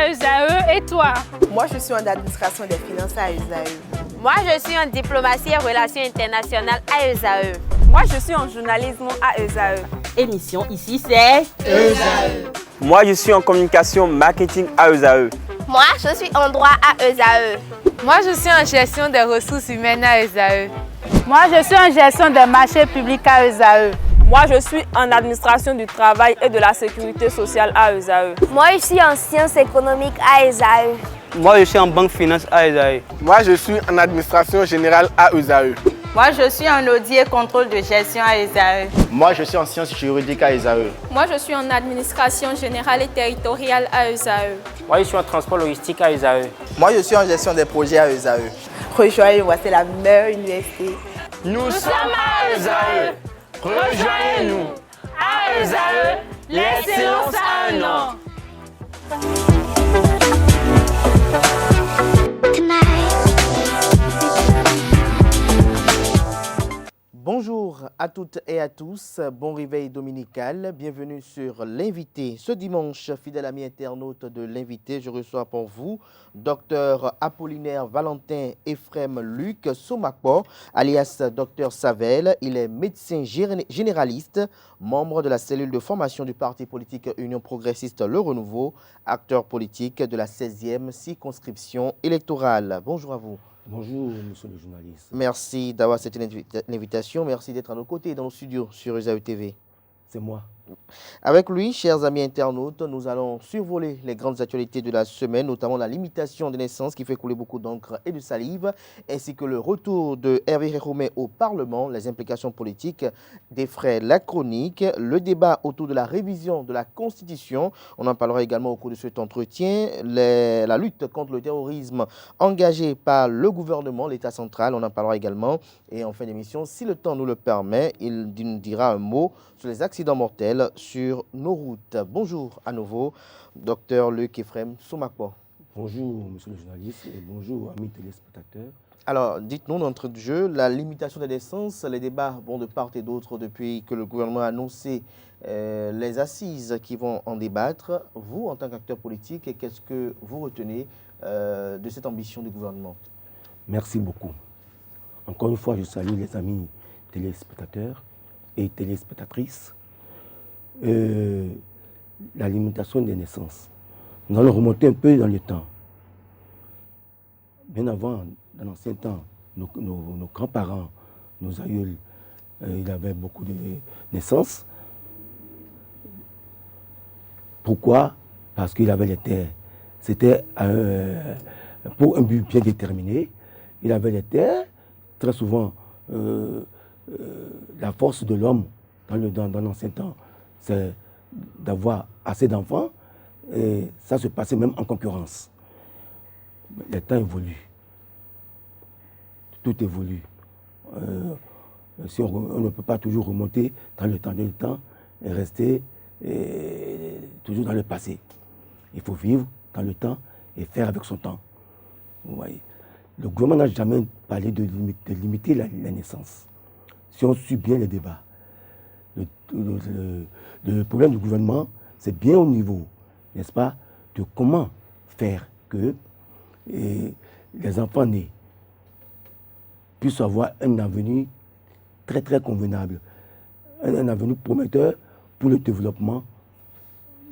à USAE et toi? Moi, je suis en administration des finances à USAE. Moi, je suis en diplomatie et relations internationales à USAE. Moi, je suis en journalisme à USAE. Émission ici, c'est USAE. Moi, je suis en communication marketing à USAE. Moi, je suis en droit à USAE. Moi, je suis en gestion des ressources humaines à USAE. Moi, je suis en gestion des marchés publics à USAE. Moi, je suis en administration du travail et de la sécurité sociale à USAE. Moi, je suis en sciences économiques à USAE. Moi, je suis en banque finance à USAE. Moi, je suis en administration générale à USAE. Moi, je suis en audit et contrôle de gestion à USAE. Moi, je suis en sciences juridiques à USAE. Moi, je suis en administration générale et territoriale à USAE. Moi, je suis en transport logistique à USAE. Moi, je suis en gestion des projets à USAE. Rejoignez-moi, c'est la meilleure université. Nous sommes à USAE. Rejoignez-nous. À USAE, l'excellence a un nom. Bonjour à toutes et à tous, bon réveil dominical, bienvenue sur l'Invité. Ce dimanche, fidèle ami internaute de l'Invité, je reçois pour vous Dr Apollinaire Valentin Ephrem Luc Somakpo, alias Dr Savel. Il est médecin généraliste, membre de la cellule de formation du parti politique Union progressiste Le Renouveau, acteur politique de la 16e circonscription électorale. Bonjour à vous. Bonjour, monsieur le journaliste. Merci d'avoir accepté l'invitation. Merci d'être à nos côtés dans le studio sur USAE TV. C'est moi. Avec lui, chers amis internautes, nous allons survoler les grandes actualités de la semaine, notamment la limitation des naissances qui fait couler beaucoup d'encre et de salive, ainsi que le retour de Hervé Réromet au Parlement, les implications politiques d'effraient la chronique, le débat autour de la révision de la Constitution. On en parlera également au cours de cet entretien, la lutte contre le terrorisme engagée par le gouvernement, l'État central. On en parlera également. Et en fin d'émission, si le temps nous le permet, il nous dira un mot sur les accidents mortels sur nos routes. Bonjour à nouveau, Dr Luc Ephrem Somakpo. Bonjour, monsieur le journaliste, et bonjour, amis téléspectateurs. Alors, dites-nous d'entrée de jeu, la limitation des naissances, les débats vont de part et d'autre depuis que le gouvernement a annoncé les assises qui vont en débattre. Vous, en tant qu'acteur politique, qu'est-ce que vous retenez de cette ambition du gouvernement? Merci beaucoup. Encore une fois, je salue les amis téléspectateurs et téléspectatrices. La limitation des naissances. Nous allons remonter un peu dans le temps. Bien avant, dans l'ancien temps, nos grands-parents, nos aïeuls, ils avaient beaucoup de naissances. Pourquoi? Parce qu'ils avaient les terres. C'était pour un but bien déterminé. Ils avaient les terres. Très souvent, la force de l'homme dans l'ancien temps, c'est d'avoir assez d'enfants, et ça se passait même en concurrence. Les temps évoluent. Tout évolue. Si on ne peut pas toujours remonter dans le temps et rester toujours dans le passé. Il faut vivre dans le temps et faire avec son temps. Vous voyez. Le gouvernement n'a jamais parlé de limiter la naissance. Si on suit bien les débats, le problème du gouvernement, c'est bien au niveau, n'est-ce pas, de comment faire que les enfants nés puissent avoir un avenir très très convenable, un avenir prometteur pour le développement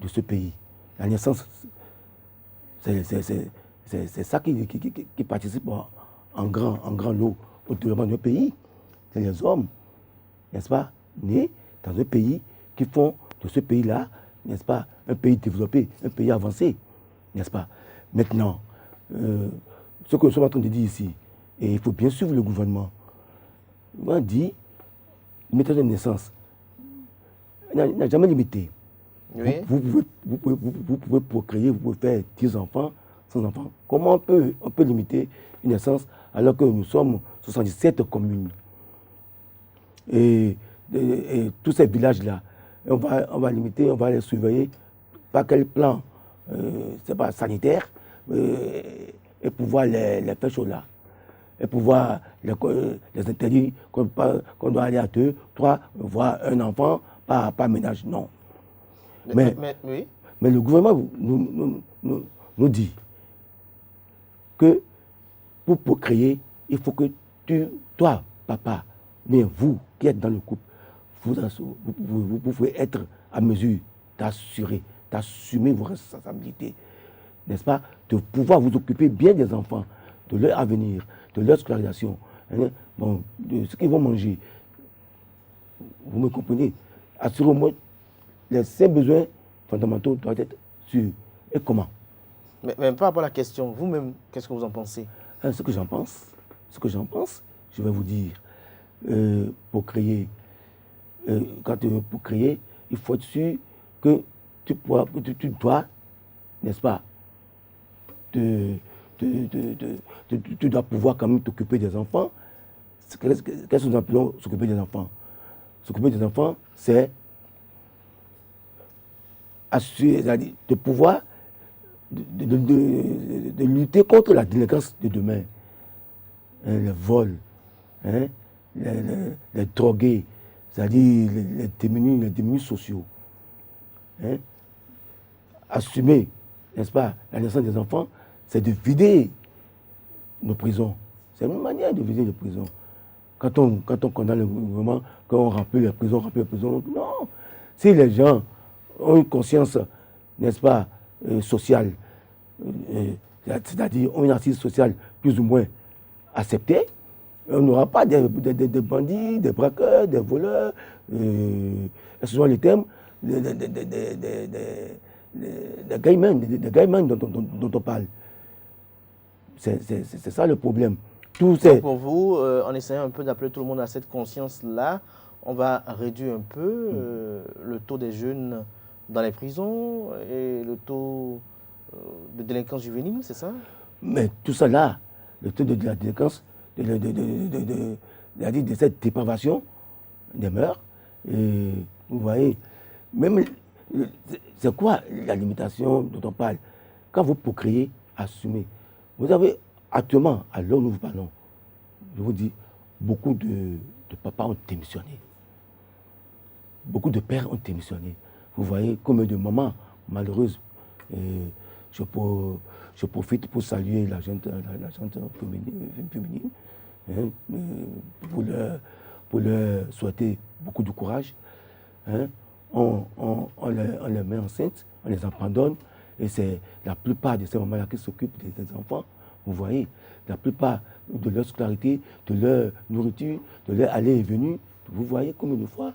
de ce pays. La naissance, c'est ça qui participe en grand lot au développement d'un pays. C'est les hommes, n'est-ce pas, nés dans un pays qui font de ce pays-là, n'est-ce pas, un pays développé, un pays avancé, n'est-ce pas. Maintenant, ce que nous sommes en train de dire ici, et il faut bien suivre le gouvernement, on dit, méthode de naissance, n'a jamais limité. Oui. Vous pouvez procréer, vous pouvez faire 10 enfants, 100 enfants. Comment on peut limiter une naissance alors que nous sommes 77 communes et tous ces villages-là, on va limiter, on va les surveiller par quel plan c'est pas sanitaire et pouvoir les faire chaud là. Et pouvoir les interdire qu'on doit aller à 2, 3, voir un enfant par ménage, non. Mais le gouvernement nous nous dit que pour procréer, il faut que toi, papa, mais vous qui êtes dans le couple, vous pouvez être à mesure d'assumer vos responsabilités, n'est-ce pas, de pouvoir vous occuper bien des enfants, de leur avenir, de leur scolarisation, hein, bon, de ce qu'ils vont manger. Vous me comprenez? Assurez-moi, les 5 besoins fondamentaux doivent être sûrs. Et comment? Mais par rapport à la question, vous-même, qu'est-ce que vous en pensez? Ce que j'en pense, je vais vous dire, pour créer, il faut être sûr que tu dois, n'est-ce pas, tu dois pouvoir quand même t'occuper des enfants. Qu'est-ce que nous appelons s'occuper des enfants? S'occuper des enfants, c'est de pouvoir de lutter contre la délinquance de demain. Hein, les vols, hein, les drogués, c'est-à-dire les démunis sociaux. Hein. Assumer, n'est-ce pas, la naissance des enfants, c'est de vider nos prisons. C'est une manière de vider les prisons. Quand on condamne le gouvernement, quand on remplit les prisons, non. Si les gens ont une conscience, n'est-ce pas, sociale, c'est-à-dire ont une assise sociale plus ou moins acceptée, on n'aura pas des bandits, des braqueurs, des voleurs, excusez-moi les termes, des gaïmans dont on parle. C'est ça le problème. Donc pour vous, en essayant un peu d'appeler tout le monde à cette conscience-là, on va réduire un peu le taux des jeunes dans les prisons et le taux de délinquance juvénile, c'est ça? Mais tout ça là, le taux de la délinquance, de cette dépravation des mœurs, et vous voyez, même, c'est quoi la limitation dont on parle? Quand vous procréez, assumez. Vous avez actuellement, à l'heure où nous vous parlons, je vous dis, beaucoup de papas ont démissionné. Beaucoup de pères ont démissionné. Vous voyez combien de mamans malheureuses. Je profite pour saluer la gente féminine, hein, pour leur souhaiter beaucoup de courage. Hein. On les met enceintes, on les abandonne, et c'est la plupart de ces mamans-là qui s'occupent des enfants. Vous voyez, la plupart de leur scolarité, de leur nourriture, de leur aller et venue. Vous voyez combien de fois,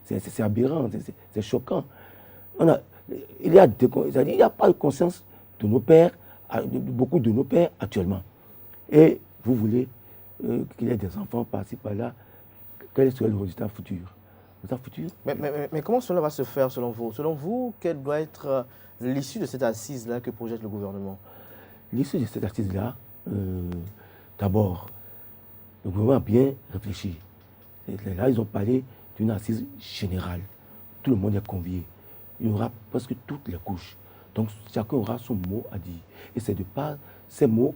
c'est aberrant, c'est choquant. Il n'y a pas de conscience de nos pères, de beaucoup de nos pères actuellement. Et vous voulez qu'il y ait des enfants par-ci, par-là. Quel serait le résultat futur? Mais comment cela va se faire selon vous? Selon vous, quelle doit être l'issue de cette assise-là que projette le gouvernement? L'issue de cette assise-là, d'abord, le gouvernement a bien réfléchi. Là, ils ont parlé d'une assise générale. Tout le monde est convié. Il y aura presque toutes les couches. Donc, chacun aura son mot à dire. Et c'est de par ces mots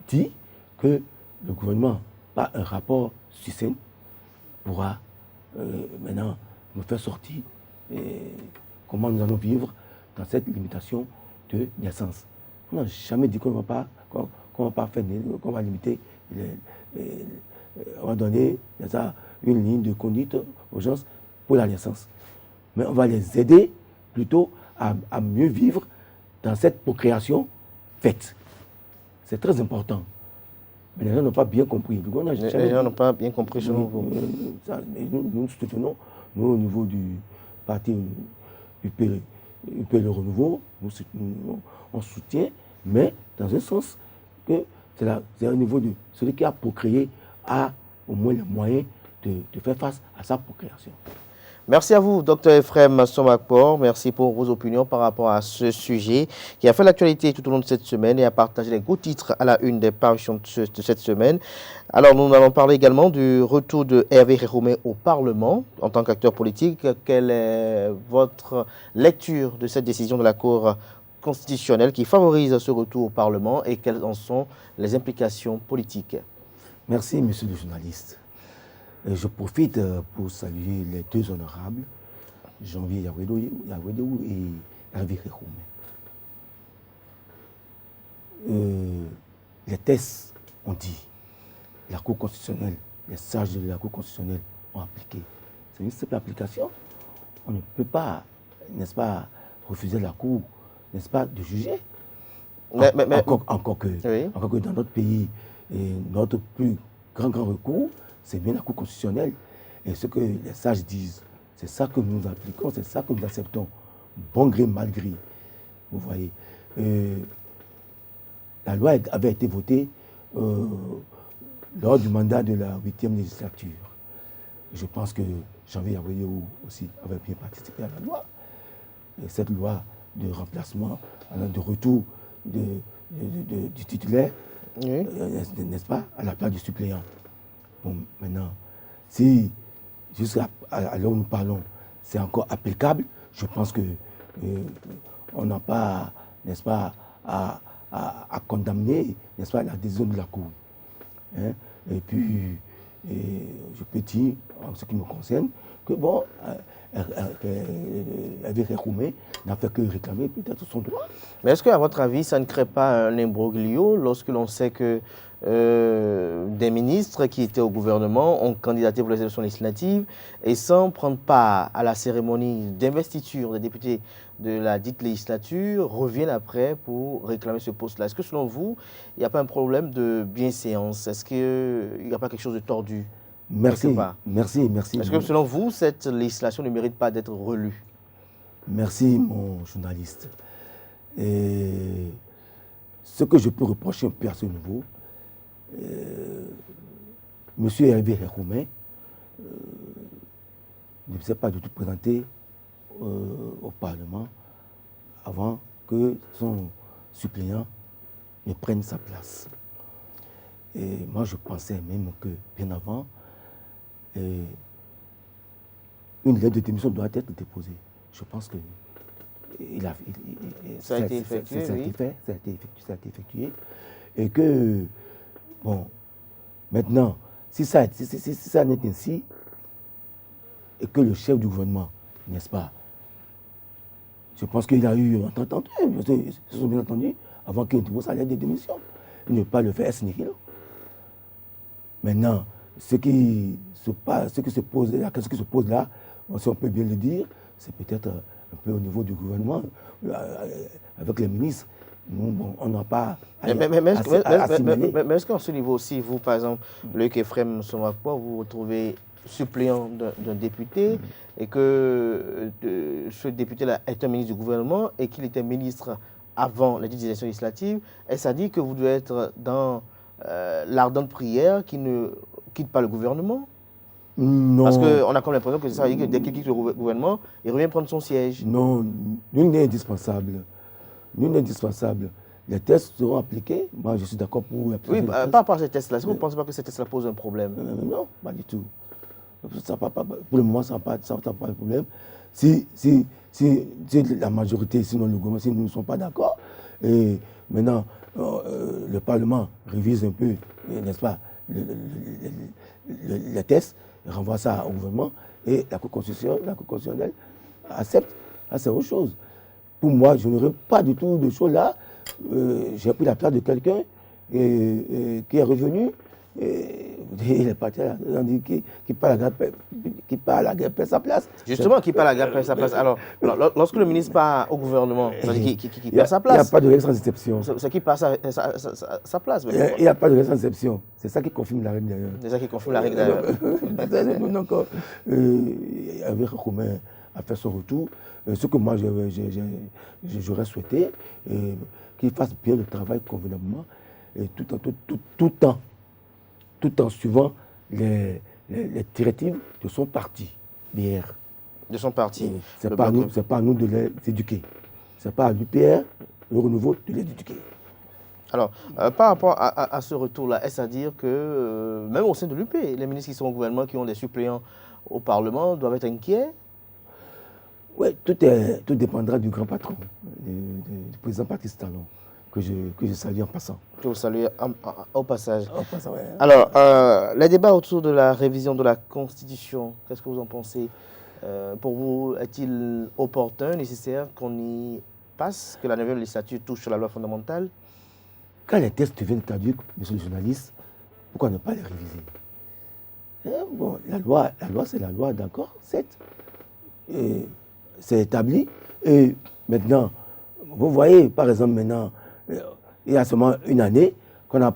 dits que le gouvernement, par un rapport succinct, pourra maintenant nous faire sortir comment nous allons vivre dans cette limitation de naissance. On n'a jamais dit qu'on va pas faire, qu'on va limiter, on va donner une ligne de conduite aux gens pour la naissance. Mais on va les aider plutôt à mieux vivre dans cette procréation faite. C'est très important. Mais les gens n'ont pas bien compris. Les gens n'ont pas bien compris selon vous. Nous soutenons, nous au niveau du parti UP Le Renouveau, on soutient, mais dans un sens que c'est au niveau de celui qui a procréé a au moins les moyens de faire face à sa procréation. Merci à vous, Dr Ephrem Somakpor. Merci pour vos opinions par rapport à ce sujet qui a fait l'actualité tout au long de cette semaine et a partagé les gros titres à la une des parutions de cette semaine. Alors, nous allons parler également du retour de Hervé Réhoumé au Parlement en tant qu'acteur politique. Quelle est votre lecture de cette décision de la Cour constitutionnelle qui favorise ce retour au Parlement et quelles en sont les implications politiques? Merci, monsieur le journaliste. Je profite pour saluer les deux honorables, Janvier Yawedou et Hervé Réhoumé. les tests ont dit, la Cour constitutionnelle, les sages de la Cour constitutionnelle ont appliqué. C'est une simple application. On ne peut pas, n'est-ce pas, refuser la Cour, n'est-ce pas, de juger. Encore que dans notre pays, notre plus grand recours, c'est bien la Cour constitutionnelle. Et ce que les sages disent, c'est ça que nous appliquons, c'est ça que nous acceptons, bon gré, mal gré. Vous voyez. La loi avait été votée lors du mandat de la 8e législature. Je pense que Janvier Abreu aussi avait bien participé à la loi. Et cette loi de remplacement, de retour du titulaire, n'est-ce pas, à la place du suppléant. Bon, maintenant, si jusqu'à l'heure où nous parlons, c'est encore applicable, je pense que on n'a pas, n'est-ce pas, à condamner, n'est-ce pas, la décision de la Cour. Hein? Et puis, je peux dire, en ce qui me concerne, que bon, Hervé Roumet n'a fait que réclamer peut-être son droit. Mais est-ce qu'à votre avis, ça ne crée pas un imbroglio lorsque l'on sait que des ministres qui étaient au gouvernement ont candidaté pour les élections législatives et sans prendre part à la cérémonie d'investiture des députés de la dite législature reviennent après pour réclamer ce poste-là? Est-ce que selon vous, il n'y a pas un problème de bienséance? Est-ce qu'il n'y a pas quelque chose de tordu? Merci. Est-ce que selon vous, cette législation ne mérite pas d'être relue? Merci, mon journaliste. Et ce que je peux reprocher un peu à ce niveau, M. Hervé Roumet ne s'est pas du tout présenté au Parlement avant que son suppléant ne prenne sa place. Et moi, je pensais même que, bien avant, une lettre de démission doit être déposée. Je pense que ça a été effectué. Ça a été effectué. Et que, bon, maintenant, si ça n'est ainsi, et que le chef du gouvernement, n'est-ce pas, je pense qu'il a eu entendu, ils se sont bien entendus, avant qu'il dépose sa lettre de démission. Il ne pas le faire, c'est nihilo. Maintenant, la question qui se pose là, si on peut bien le dire, c'est peut-être un peu au niveau du gouvernement, avec les ministres. Bon, on n'a pas mais est-ce qu'en ce niveau aussi, vous, par exemple, Loïc Ephraim Somakwa, vous vous retrouvez suppléant d'un député et que ce député-là est un ministre du gouvernement et qu'il était ministre avant la élection législative, est-ce à dire que vous devez être dans l'ardente prière qui ne quitte pas le gouvernement? Non. Parce qu'on a comme l'impression que ça veut dire que dès qu'il quitte le gouvernement, il revient prendre son siège. Non, nul n'est indispensable. Les tests seront appliqués. Moi, je suis d'accord pour appliquer. Oui, par rapport à ces tests-là, est-ce que vous ne pensez pas que ces tests-là posent un problème? Non, pas du tout. Pour le moment, ça n'a pas de problème. Si la majorité, sinon le gouvernement, si nous ne sommes pas d'accord, et maintenant, le Parlement révise un peu, n'est-ce pas, les tests, renvoie ça au gouvernement, et la Cour constitutionnelle accepte. Ça, c'est autre chose. Pour moi, je n'aurais pas du tout de choses là. J'ai pris la place de quelqu'un qui est revenu. Il est parti, qui parle à la guerre, perd sa place. Justement, qui parle à la guerre, perd sa place. Alors, lorsque le ministre part au gouvernement, qui perd sa place. Il n'y a pas de règle sans exception. C'est qui perd sa place. Il n'y a pas de règle sans exception. C'est ça qui confirme la règle d'ailleurs. C'est ça qui confirme la règle d'ailleurs. Donc, avec Roumet a fait son retour. Ce que moi j'aurais souhaité, qu'il fasse bien le travail convenablement, et tout en suivant les directives de son parti, BR. De son parti. C'est pas à nous de les éduquer. C'est pas à l'UPR, le renouveau, de les éduquer. Alors, par rapport à ce retour-là, est-ce à dire que, même au sein de l'UP, les ministres qui sont au gouvernement, qui ont des suppléants au Parlement, doivent être inquiets? Oui, tout dépendra du grand patron, du président Patrice Talon, que je salue en passant. Que vous saluez au passage. Ouais. Alors, les débats autour de la révision de la Constitution, qu'est-ce que vous en pensez? Pour vous, est-il opportun, nécessaire qu'on y passe, que la 9e législature touche sur la loi fondamentale? quand les textes deviennent caducs, monsieur le journaliste, pourquoi ne pas les réviser? Bon, la loi c'est la loi, d'accord, certes. C'est établi. Et maintenant, vous voyez, par exemple, maintenant, il y a seulement une année qu'on a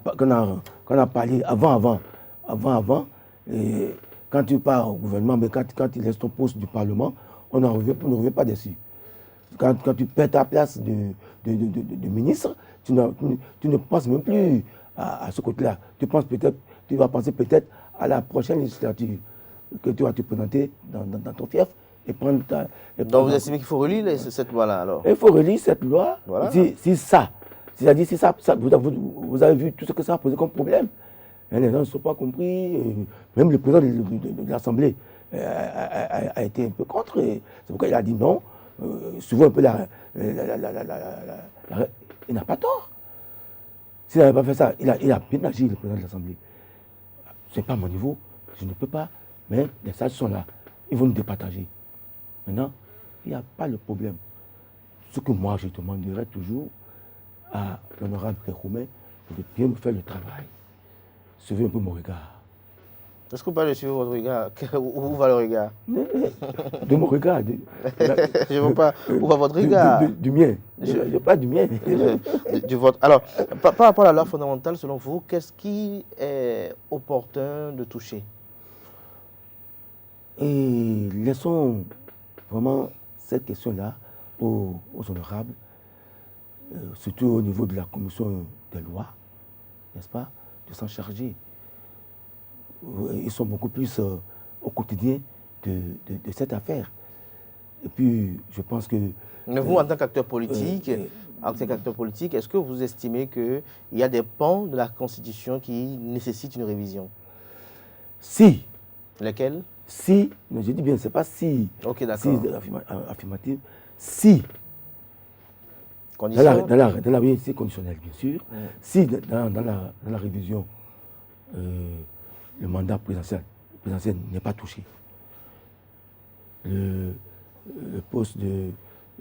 parlé avant. Et quand tu pars au gouvernement, mais quand tu laisses ton poste du Parlement, on ne revient pas dessus. Quand tu perds ta place de ministre, tu ne penses même plus à ce côté-là. Tu vas penser peut-être à la prochaine législature que tu vas te présenter dans ton fief et prendre ta... Donc vous estimez qu'il faut relire cette loi-là alors? Il faut relire cette loi. Voilà. C'est-à-dire si ça, vous avez vu tout ce que ça a posé comme problème. Et les gens ne sont pas compris. Même le président de l'Assemblée a été un peu contre. C'est pourquoi il a dit non. Souvent un peu il n'a pas tort. S'il n'avait pas fait ça, il a bien agi, le président de l'Assemblée. Ce n'est pas mon niveau, je ne peux pas. Mais les sages sont là. Ils vont nous départager. Maintenant, il n'y a pas le problème. Ce que moi, je demanderais toujours à l'honorable Réhoumé, c'est de bien me faire le travail. Suivez un peu mon regard. Est-ce que vous parlez de suivre votre regard? Où va le regard? De mon regard. Je ne veux pas. Où va votre regard? Du mien. Pas du mien. Du vôtre. Alors, par rapport à la loi fondamentale, selon vous, qu'est-ce qui est opportun de toucher? Et laissons vraiment cette question-là aux honorables, surtout au niveau de la commission des lois, n'est-ce pas, de s'en charger. Ils sont beaucoup plus au quotidien de cette affaire. Et puis, je pense que... Mais vous, en tant qu'acteur politique, est-ce que vous estimez qu'il y a des pans de la Constitution qui nécessitent une révision? Si. Lesquels? Si, mais je dis bien, c'est pas si. Ok, d'accord. Si affirmative. Si. Dans la oui, c'est conditionnel, bien sûr. Si dans la révision, le mandat présidentiel n'est pas touché. Le poste de...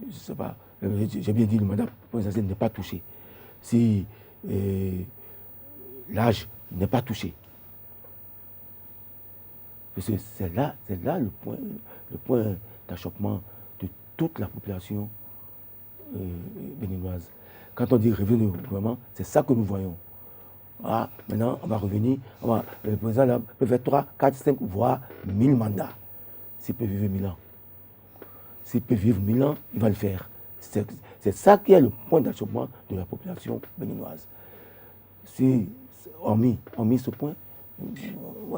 Je ne sais pas, j'ai bien dit, le mandat présidentiel n'est pas touché. Si l'âge n'est pas touché. Parce que c'est là le point d'achoppement de toute la population béninoise. Quand on dit revenir au gouvernement, c'est ça que nous voyons. Ah, maintenant, on va revenir, le président là, peut faire 3, 4, 5, voire 1000 mandats. S'il peut vivre 1000 ans. S'il peut vivre 1000 ans, il va le faire. C'est ça qui est le point d'achoppement de la population béninoise. Hormis ce point,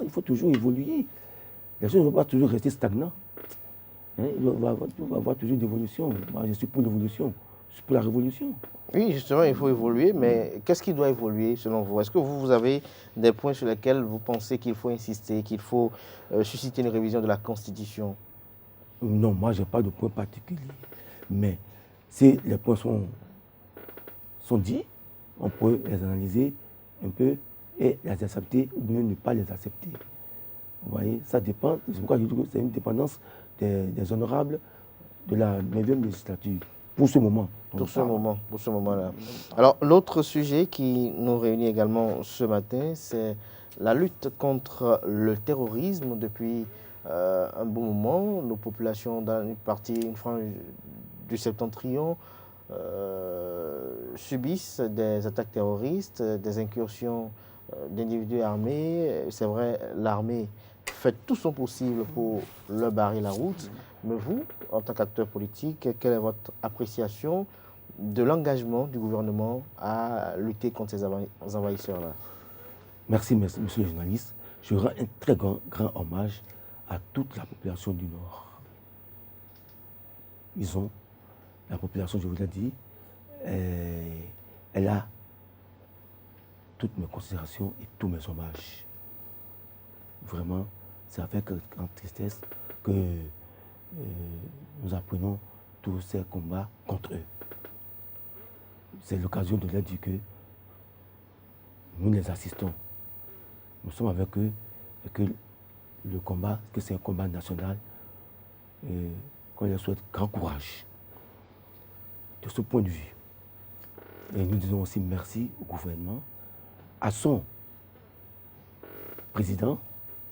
il faut toujours évoluer. Les choses ne vont pas toujours rester stagnantes. Il va y avoir toujours d'évolution. Moi, je suis pour l'évolution. Je suis pour la révolution. Oui, justement, il faut évoluer, mais qu'est-ce qui doit évoluer selon vous? Est-ce que vous avez des points sur lesquels vous pensez qu'il faut insister, qu'il faut susciter une révision de la Constitution? Non, moi, je n'ai pas de point particulier. Mais si les points sont dits, on peut les analyser un peu et les accepter ou bien ne pas les accepter. Vous voyez, ça dépend. C'est pourquoi je dis que c'est une dépendance des honorables de la 9e législature. Pour ce moment. Pour ce moment-là. Alors, l'autre sujet qui nous réunit également ce matin, c'est la lutte contre le terrorisme. Depuis un bon moment, nos populations dans une frange du septentrion subissent des attaques terroristes, des incursions d'individus armés. C'est vrai, l'armée fait tout son possible pour leur barrer la route. Mais vous, en tant qu'acteur politique, quelle est votre appréciation de l'engagement du gouvernement à lutter contre ces envahisseurs-là? Merci, monsieur le journaliste. Je rends un très grand hommage à toute la population du Nord. La population, je vous l'ai dit, elle a toutes mes considérations et tous mes hommages. Vraiment, c'est avec grande tristesse que nous apprenons tous ces combats contre eux. C'est l'occasion de leur dire que nous les assistons. Nous sommes avec eux et que le combat, que c'est un combat national, qu'on leur souhaite grand courage. De ce point de vue. Et nous disons aussi merci au gouvernement, à son président,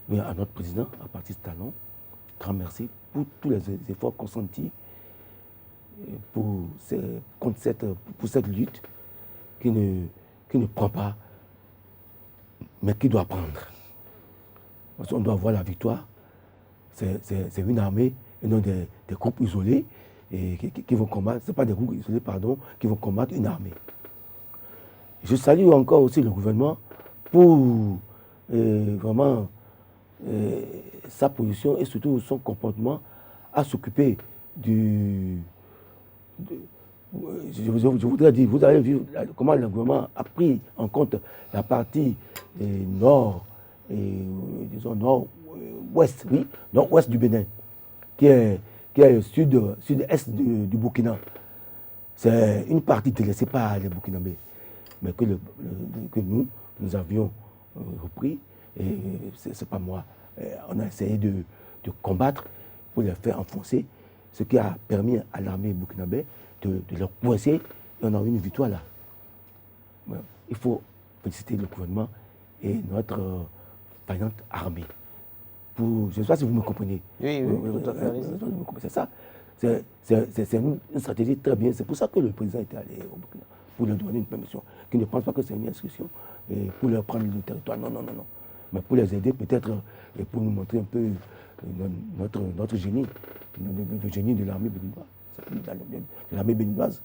mais à notre président, à Baptiste Talon. Grand merci pour tous les efforts consentis pour cette lutte qui ne prend pas, mais qui doit prendre. Parce qu'on doit voir la victoire. C'est une armée et non des groupes isolés et qui vont combattre. Ce n'est pas des groupes isolés, pardon, qui vont combattre une armée. Je salue encore aussi le gouvernement pour vraiment sa position et surtout son comportement à s'occuper du... Je voudrais dire, vous avez vu comment le gouvernement a pris en compte la partie nord, disons nord-ouest, oui, nord-ouest du Bénin, qui est sud-est du Burkina. C'est une partie délaissée par les Burkinabés, mais que nous avions repris, et c'est pas moi. On a essayé de combattre pour les faire enfoncer, ce qui a permis à l'armée burkinabé de leur coincer, et on a eu une victoire là. Voilà. Il faut féliciter le gouvernement et notre vaillante armée. Je ne sais pas si vous me comprenez. Oui, tout à fait. C'est ça. C'est une stratégie très bien. C'est pour ça que le président était allé au Burkina, pour leur donner une permission, qui ne pense pas que c'est une instruction, et pour leur prendre le territoire. Non. Mais pour les aider peut-être, et pour nous montrer un peu notre génie, le génie de l'armée béninoise. De l'armée béninoise.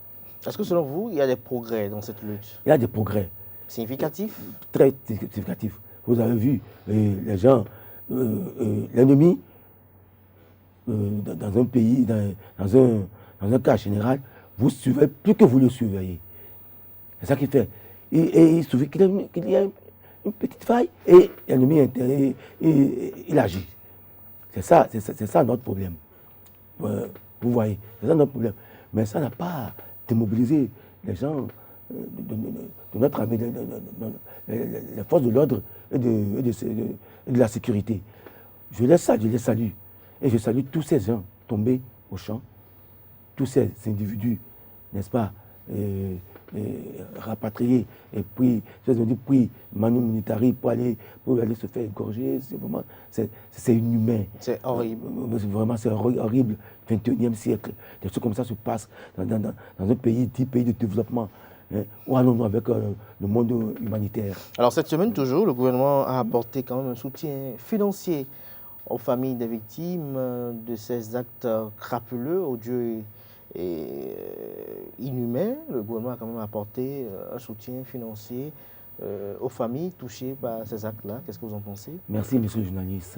Est-ce que selon vous, il y a des progrès dans cette lutte? Il y a des progrès. Significatifs? Très significatifs. Vous avez vu les gens, l'ennemi, dans un pays, dans un cas général, vous suivez plus que vous le surveillez. C'est ça qu'il fait. Et il suffit qu'il y a une petite faille et l'ennemi intérieur, il agit. C'est ça notre problème. Vous voyez, c'est ça notre problème. Mais ça n'a pas démobilisé les gens de notre armée, les forces de l'ordre et de la sécurité. Je les salue. Et je salue tous ces gens tombés au champ, tous ces individus, n'est-ce pas, rapatriés, et puis manu militari pour aller se faire égorger. C'est inhumain. C'est horrible. Vraiment, c'est horrible. 21e siècle. Des choses comme ça se passent dans un pays dit pays de développement. Où allons-nous avec le monde humanitaire? Alors cette semaine toujours, le gouvernement a apporté quand même un soutien financier aux familles des victimes de ces actes crapuleux, odieux et inhumains. Le gouvernement a quand même apporté un soutien financier aux familles touchées par ces actes-là. Qu'est-ce que vous en pensez? Merci, monsieur le journaliste.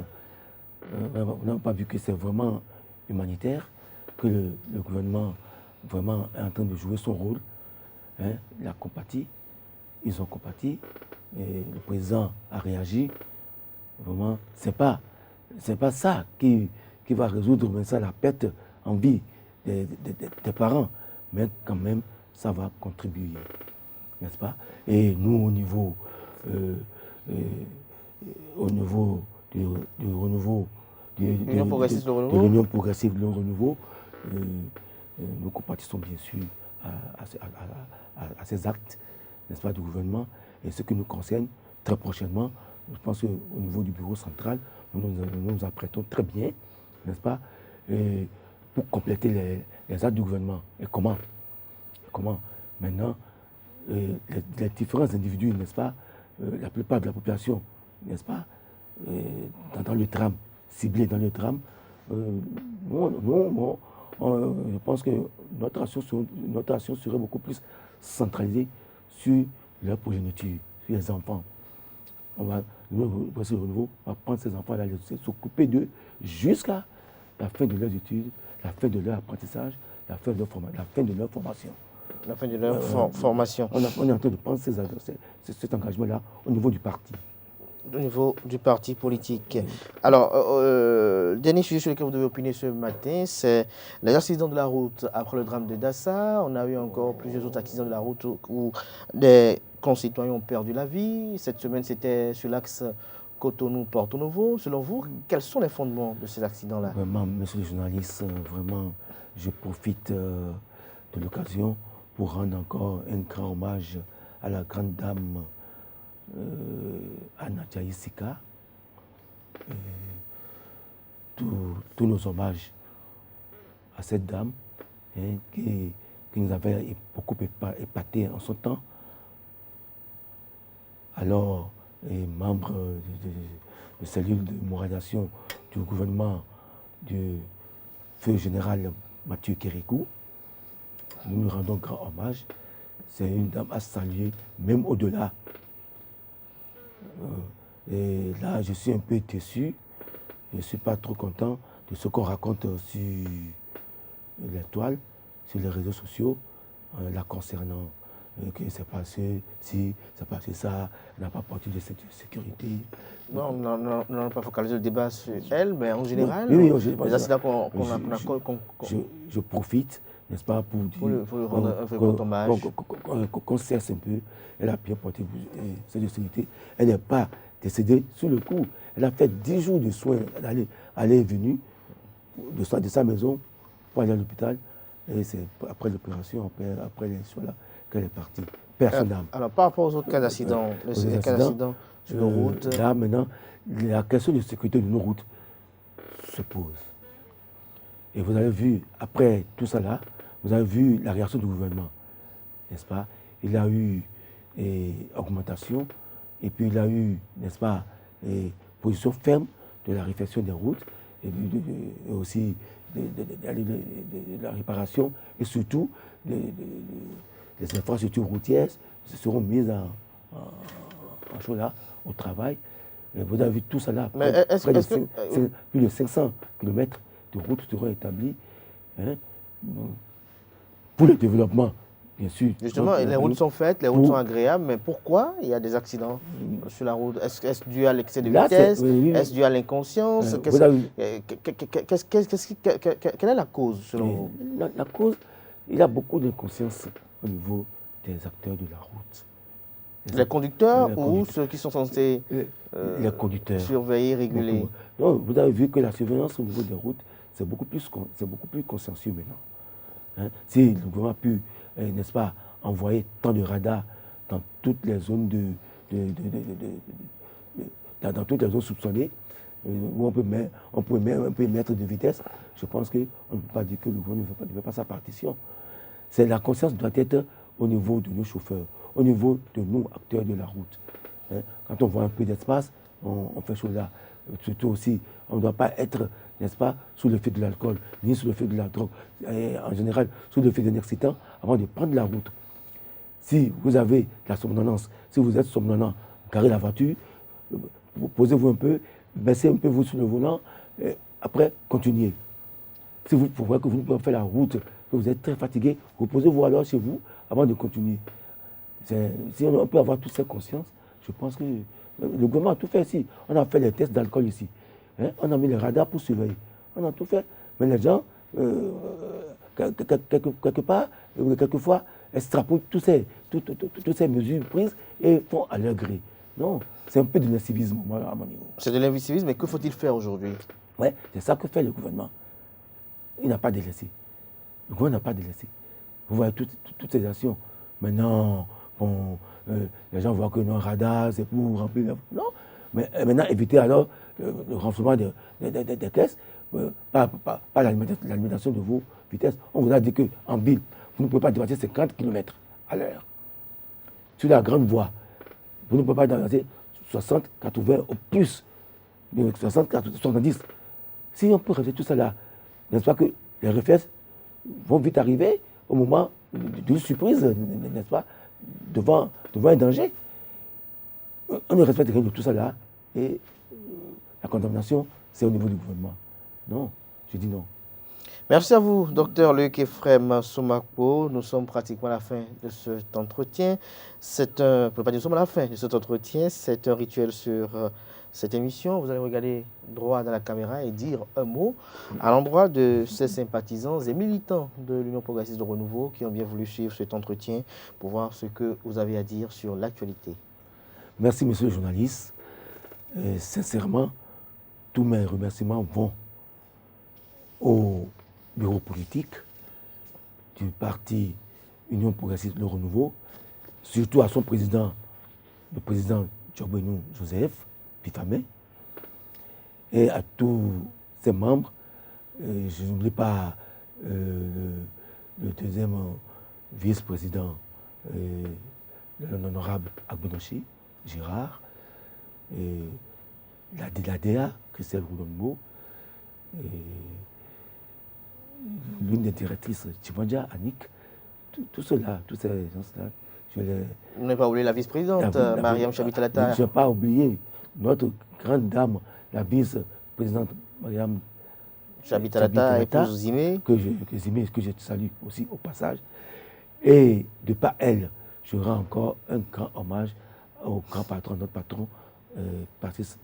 On n'a pas vu que c'est vraiment humanitaire, que le gouvernement vraiment est en train de jouer son rôle. Il a compati, ils ont compati, et le président a réagi. Vraiment, c'est pas ça qui va résoudre la perte en vie des parents, mais quand même, ça va contribuer, n'est-ce pas? Et nous, au niveau du renouveau, de l'Union progressive de renouveau, nous compatissons bien sûr à ces actes, n'est-ce pas, du gouvernement. Et ce qui nous concerne, très prochainement, je pense qu'au niveau du bureau central, nous nous apprêtons très bien, n'est-ce pas, pour compléter les actes du gouvernement. Et comment maintenant, les différents individus, n'est-ce pas, la plupart de la population, n'est-ce pas, dans le tram, ciblés dans le tram, je pense que notre action serait beaucoup plus centralisée sur leur progéniture, sur les enfants. Nous, on va prendre ces enfants-là, s'occuper d'eux jusqu'à la fin de leurs études, la fin de leur apprentissage, la fin de leur formation. La fin de leur formation. On est en train de prendre cet engagement-là au niveau du parti. Au niveau du parti politique. Alors, dernier sujet sur lequel vous devez opiner ce matin, c'est les accidents de la route après le drame de Dassa. On a eu encore plusieurs autres accidents de la route où des concitoyens ont perdu la vie. Cette semaine, c'était sur l'axe Cotonou-Porto Novo. Selon vous, quels sont les fondements de ces accidents-là? Vraiment, monsieur le journaliste, vraiment, je profite de l'occasion pour rendre encore un grand hommage à la grande dame Anna Jaïsika. Tous nos hommages à cette dame qui nous avait beaucoup épaté en son temps. Alors, membre de cellule de moralisation du gouvernement du feu général Mathieu Kérékou, nous nous rendons grand hommage. C'est une dame à saluer, même au-delà. Et là, je suis un peu déçu. Je ne suis pas trop content de ce qu'on raconte sur les toiles, sur les réseaux sociaux, la concernant. Que c'est passé, si, c'est passé ça, elle n'a pas porté de sécurité. Non, on n'a pas focalisé le débat sur elle, mais en général, oui, en général, les accidents je profite, n'est-ce pas, pour dire faut lui rendre un fréquent hommage. Qu'on cesse un peu, elle a bien porté cette sécurité. Elle n'est pas décédée sur le coup. Elle a fait 10 jours de soins, elle est venue de sa maison pour aller à l'hôpital. Et c'est après l'opération, après les soins là, qu'elle est partie. Personne d'âme. Alors, par rapport aux autres cas d'accident, les cas d'accident sur nos routes. Là, maintenant, la question de sécurité de nos routes se pose. Et vous avez vu, après tout ça là, vous avez vu la réaction du gouvernement, n'est-ce pas? Il y a eu augmentation, et puis il y a eu, n'est-ce pas, position ferme de la réfection des routes, et aussi de la réparation, et surtout les infrastructures routières seront mises en chose là, au travail. Et vous avez vu tout ça là. Plus de 500 km de routes seront établis pour le développement, bien sûr. Justement, les routes sont faites, les routes sont agréables, mais pourquoi il y a des accidents sur la route? Est-ce dû à l'excès de vitesse? Est-ce dû à l'inconscience? Quelle est la cause selon vous? La cause, il y a beaucoup d'inconscience au niveau des acteurs de la route. Les conducteurs ou ceux qui sont censés les conducteurs. Surveiller, réguler? Non, vous avez vu que la surveillance au niveau des routes, c'est beaucoup plus consciencieux maintenant. Si le gouvernement a pu, n'est-ce pas, envoyer tant de radars dans toutes les zones dans toutes les zones soupçonnées, où on peut mettre de vitesse, je pense qu'on ne peut pas dire que le gouvernement ne fait pas sa partition. La conscience doit être au niveau de nos chauffeurs, au niveau de nous, acteurs de la route. Quand on voit un peu d'espace, on fait chose là. Surtout aussi, on ne doit pas être, n'est-ce pas, sous l'effet de l'alcool, ni sous l'effet de la drogue, et en général, sous l'effet d'un excitant, avant de prendre la route. Si vous avez la somnolence, si vous êtes somnolent, garez la voiture, posez-vous un peu, baissez un peu vous sur le volant, et après, continuez. Si vous voyez que vous ne pouvez pas faire la route, que vous êtes très fatigué, reposez-vous alors chez vous avant de continuer. Si on peut avoir toutes ces consciences, je pense que le gouvernement a tout fait ici. On a fait les tests d'alcool ici. On a mis les radars pour surveiller. On a tout fait. Mais les gens, quelque part, quelquefois, extrapolent toutes ces mesures prises et font à leur gré. Non, c'est un peu de l'incivisme, à mon niveau. C'est de l'incivisme, mais que faut-il faire aujourd'hui? Oui, c'est ça que fait le gouvernement. Il n'a pas délaissé. Le gouvernement n'a pas délaissé. Vous voyez toutes ces actions. Maintenant, les gens voient que nos radars, c'est pour remplir. Non, mais maintenant, évitez alors le renflouement des caisses, pas l'alimentation de vos vitesses. On vous a dit qu'en ville, vous ne pouvez pas dépasser 50 km à l'heure. Sur la grande voie, vous ne pouvez pas dépasser 60, 80 au plus, 60, 70. Si on peut rester tout ça là, n'est-ce pas que les réflexes vont vite arriver au moment d'une surprise, n'est-ce pas, devant un danger. On ne respecte rien de tout ça là, et la condamnation, c'est au niveau du gouvernement. Non, je dis non. Merci à vous, Dr Luc Ephrem Somakpo. Nous sommes pratiquement à la fin de cet entretien. Nous sommes à la fin de cet entretien. C'est un rituel sur cette émission. Vous allez regarder droit dans la caméra et dire un mot à l'endroit de ces sympathisants et militants de l'Union progressiste de renouveau qui ont bien voulu suivre cet entretien pour voir ce que vous avez à dire sur l'actualité. Merci, monsieur le journaliste. Sincèrement, tous mes remerciements vont au bureau politique du parti Union progressiste Le Renouveau, surtout à son président, le président Djogbenou Joseph Pifamé, et à tous ses membres. Je n'oublie pas le deuxième vice-président, l'honorable Agbenochi Gérard, la DEA, Christelle Roulombo, l'une des directrices, Chimanja, Annick, tout cela, tous ces gens-là. Vous n'avez pas oublié la vice-présidente, Mariam Chabitalata. Je n'ai pas oublié notre grande dame, la vice-présidente Mariam Chabitalata, épouse Zimé. Que je salue aussi au passage. Et de par elle, je rends encore un grand hommage au grand patron, notre patron, Patrice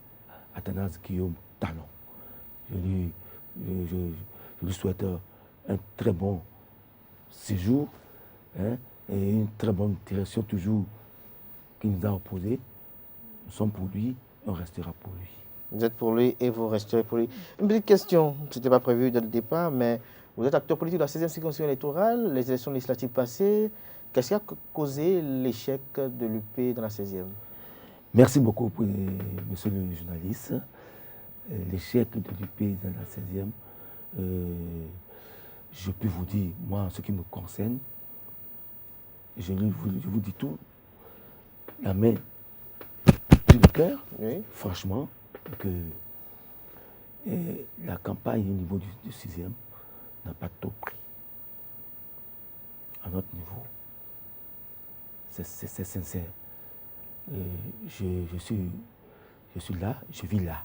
Athanase Guillaume Talon. Je lui souhaite un très bon séjour, hein, et une très bonne direction toujours qu'il nous a opposée. Nous sommes pour lui, on restera pour lui. Vous êtes pour lui et vous resterez pour lui. Une petite question, ce n'était pas prévu dès le départ, mais vous êtes acteur politique de la 16e circonscription électorale, les élections législatives passées. Qu'est-ce qui a causé l'échec de l'UP dans la 16e? Merci beaucoup, monsieur le journaliste. L'échec de l'UP dans la 16e, je peux vous dire, moi, en ce qui me concerne, je vous dis tout, la main sur le cœur, oui. Franchement, que la campagne au niveau du 6e n'a pas tout pris. À notre niveau, c'est sincère. Je suis là, je vis là.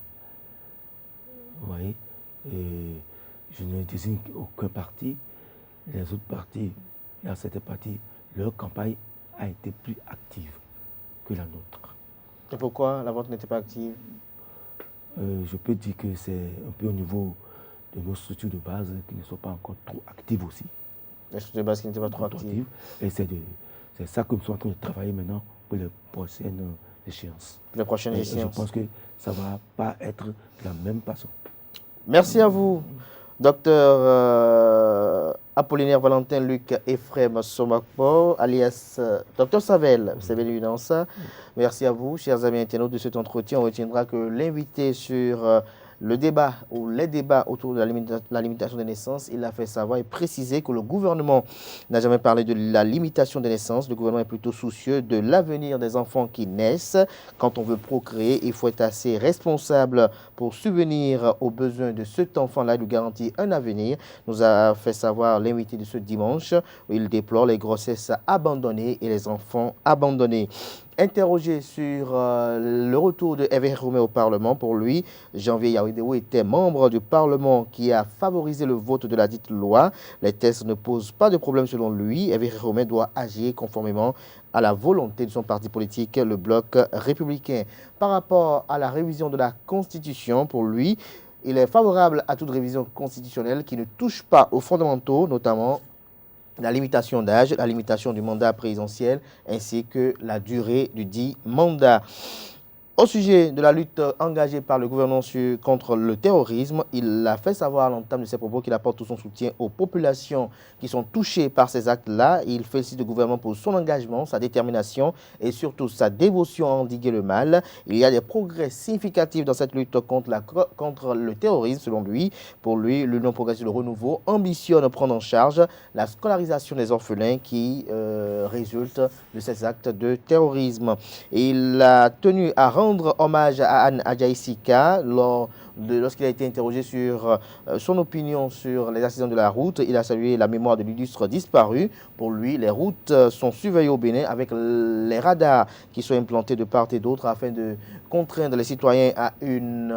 Vous voyez, je ne désigne aucun parti. Les autres partis, il y a certains partis, leur campagne a été plus active que la nôtre. Et pourquoi la vôtre n'était pas active? Je peux dire que c'est un peu au niveau de nos structures de base qui ne sont pas encore trop actives aussi. Les structures de base qui n'étaient pas trop actives. Et c'est ça que nous sommes en train de travailler maintenant pour les prochaines échéances. Les prochaines échéances. Je pense que ça ne va pas être de la même façon. Merci à vous, docteur Apollinaire Valentin Luc Ephrem Somakpo, alias docteur Savel, c'est bien évident ça. Merci à vous, chers amis internautes de cet entretien. On retiendra que l'invité sur le débat ou les débats autour de la limitation des naissances, il a fait savoir et préciser que le gouvernement n'a jamais parlé de la limitation des naissances. Le gouvernement est plutôt soucieux de l'avenir des enfants qui naissent. Quand on veut procréer, il faut être assez responsable pour subvenir aux besoins de cet enfant-là et lui garantir un avenir, nous a fait savoir l'invité de ce dimanche, où il déplore les grossesses abandonnées et les enfants abandonnés. Interrogé sur le retour de Hervé Roumet au Parlement, pour lui, Janvier Yaoudéo était membre du Parlement qui a favorisé le vote de la dite loi. Les tests ne posent pas de problème selon lui. Hervé Roumet doit agir conformément à la volonté de son parti politique, le Bloc républicain. Par rapport à la révision de la Constitution, pour lui, il est favorable à toute révision constitutionnelle qui ne touche pas aux fondamentaux, notamment la limitation d'âge, la limitation du mandat présidentiel, ainsi que la durée du dit mandat. Au sujet de la lutte engagée par le gouvernement contre le terrorisme, il a fait savoir à l'entame de ses propos qu'il apporte tout son soutien aux populations qui sont touchées par ces actes-là. Il félicite le gouvernement pour son engagement, sa détermination et surtout sa dévotion à endiguer le mal. Il y a des progrès significatifs dans cette lutte contre le terrorisme, selon lui. Pour lui, l'Union progressiste Le Renouveau ambitionne prendre en charge la scolarisation des orphelins qui résultent de ces actes de terrorisme. Et il a tenu à rendre hommage à Anne Adjaïsika lorsqu'il a été interrogé sur son opinion sur les accidents de la route. Il a salué la mémoire de l'illustre disparu. Pour lui, les routes sont surveillées au Bénin avec les radars qui sont implantés de part et d'autre afin de contraindre les citoyens à une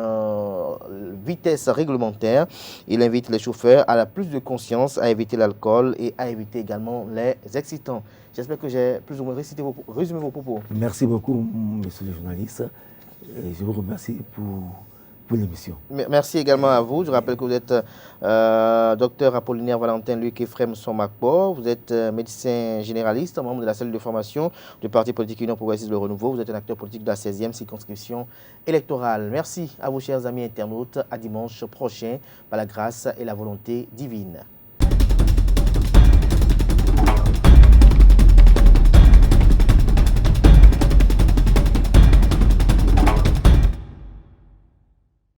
vitesse réglementaire. Il invite les chauffeurs à la plus de conscience, à éviter l'alcool et à éviter également les excitants. J'espère que j'ai plus ou moins résumé vos propos. Merci beaucoup, monsieur le journaliste. Et je vous remercie pour l'émission. Merci également à vous. Je rappelle que vous êtes docteur Apollinaire Valentin Luc Ephrem Somakpo. Vous êtes médecin généraliste, membre de la cellule de formation du parti politique Union progressiste Le Renouveau. Vous êtes un acteur politique de la 16e circonscription électorale. Merci à vous, chers amis internautes. À dimanche prochain, par la grâce et la volonté divine.